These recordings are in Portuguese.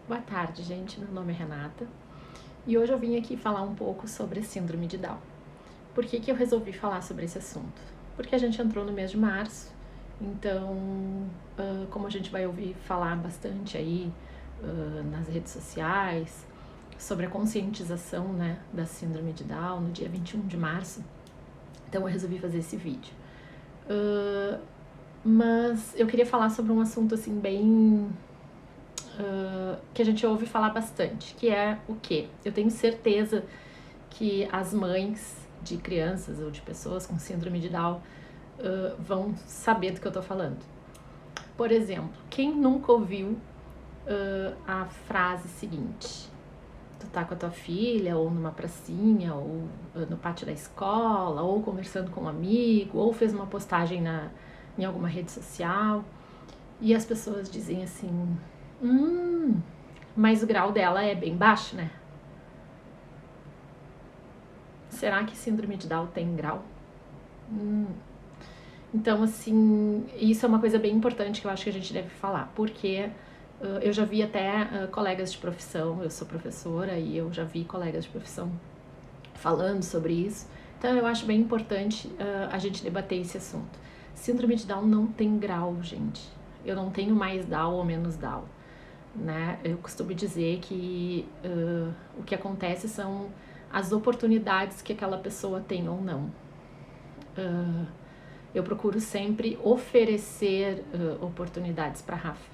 Boa tarde, gente. Meu nome é Renata e hoje eu vim aqui falar um pouco sobre a síndrome de Down. Por que eu resolvi falar sobre esse assunto? Porque a gente entrou no mês de março, então, como a gente vai ouvir falar bastante aí nas redes sociais sobre a conscientização, né, da síndrome de Down no dia 21 de março, então eu resolvi fazer esse vídeo. Mas eu queria falar sobre um assunto assim bem que a gente ouve falar bastante, que é o quê? Eu tenho certeza que as mães de crianças ou de pessoas com síndrome de Down vão saber do que eu tô falando. Por exemplo, quem nunca ouviu a frase seguinte: tu tá com a tua filha, ou numa pracinha, ou no pátio da escola, ou conversando com um amigo, ou fez uma postagem em alguma rede social, e as pessoas dizem assim, mas o grau dela é bem baixo, né? Será que síndrome de Down tem grau? Então, assim, isso é uma coisa bem importante que eu acho que a gente deve falar, porque eu já vi até colegas de profissão, eu sou professora e eu já vi colegas de profissão falando sobre isso, então eu acho bem importante a gente debater esse assunto. Síndrome de Down não tem grau, gente. Eu não tenho mais Down ou menos Down, né? Eu costumo dizer que o que acontece são as oportunidades que aquela pessoa tem ou não. Eu procuro sempre oferecer oportunidades para a Rafa.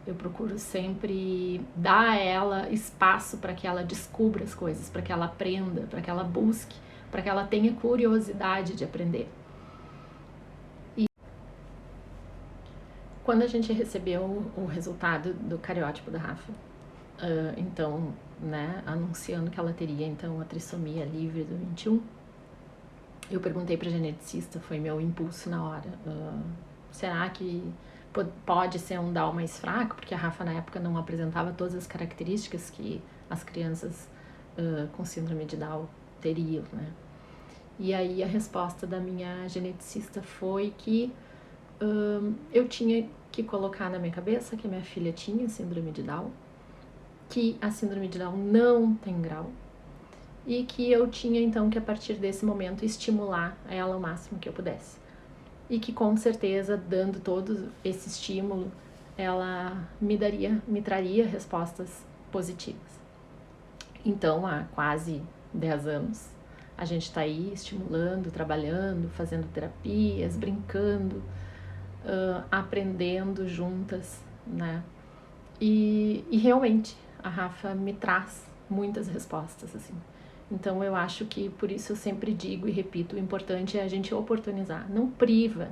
Eu procuro sempre dar a ela espaço para que ela descubra as coisas, para que ela aprenda, para que ela busque, para que ela tenha curiosidade de aprender. E quando a gente recebeu o resultado do cariótipo da Rafa, então, né, anunciando que ela teria então a trissomia livre do 21, eu perguntei para a geneticista, foi meu impulso na hora, será que pode ser um Down mais fraco? Porque a Rafa na época não apresentava todas as características que as crianças com síndrome de Down teriam, né? E aí a resposta da minha geneticista foi que eu tinha que colocar na minha cabeça que a minha filha tinha síndrome de Down, que a síndrome de Down não tem grau, e que eu tinha então que a partir desse momento estimular ela o máximo que eu pudesse. E que com certeza, dando todo esse estímulo, ela me traria respostas positivas. Então, há quase 10 anos, a gente está aí estimulando, trabalhando, fazendo terapias, brincando, aprendendo juntas, né? E realmente, a Rafa me traz muitas respostas, assim. Então eu acho que por isso eu sempre digo e repito, o importante é a gente oportunizar. Não priva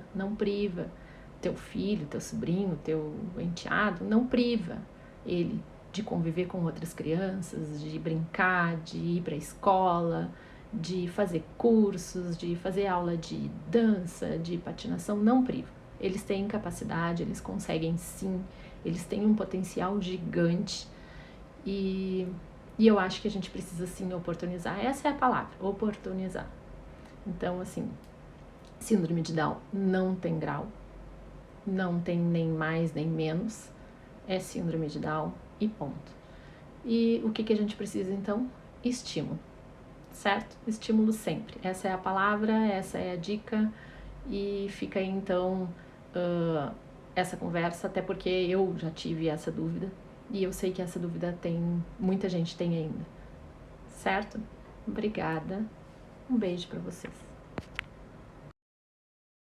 teu filho, teu sobrinho, teu enteado, não priva ele de conviver com outras crianças, de brincar, de ir para a escola, de fazer cursos, de fazer aula de dança, de patinação, não priva. Eles têm capacidade, eles conseguem sim, eles têm um potencial gigante e eu acho que a gente precisa, sim, oportunizar. Essa é a palavra, oportunizar. Então, assim, síndrome de Down não tem grau, não tem nem mais nem menos, é síndrome de Down e ponto. E o que a gente precisa, então? Estímulo, certo? Estímulo sempre. Essa é a palavra, essa é a dica e fica aí, então, essa conversa, até porque eu já tive essa dúvida. E eu sei que essa dúvida muita gente tem ainda, certo? Obrigada, um beijo para vocês.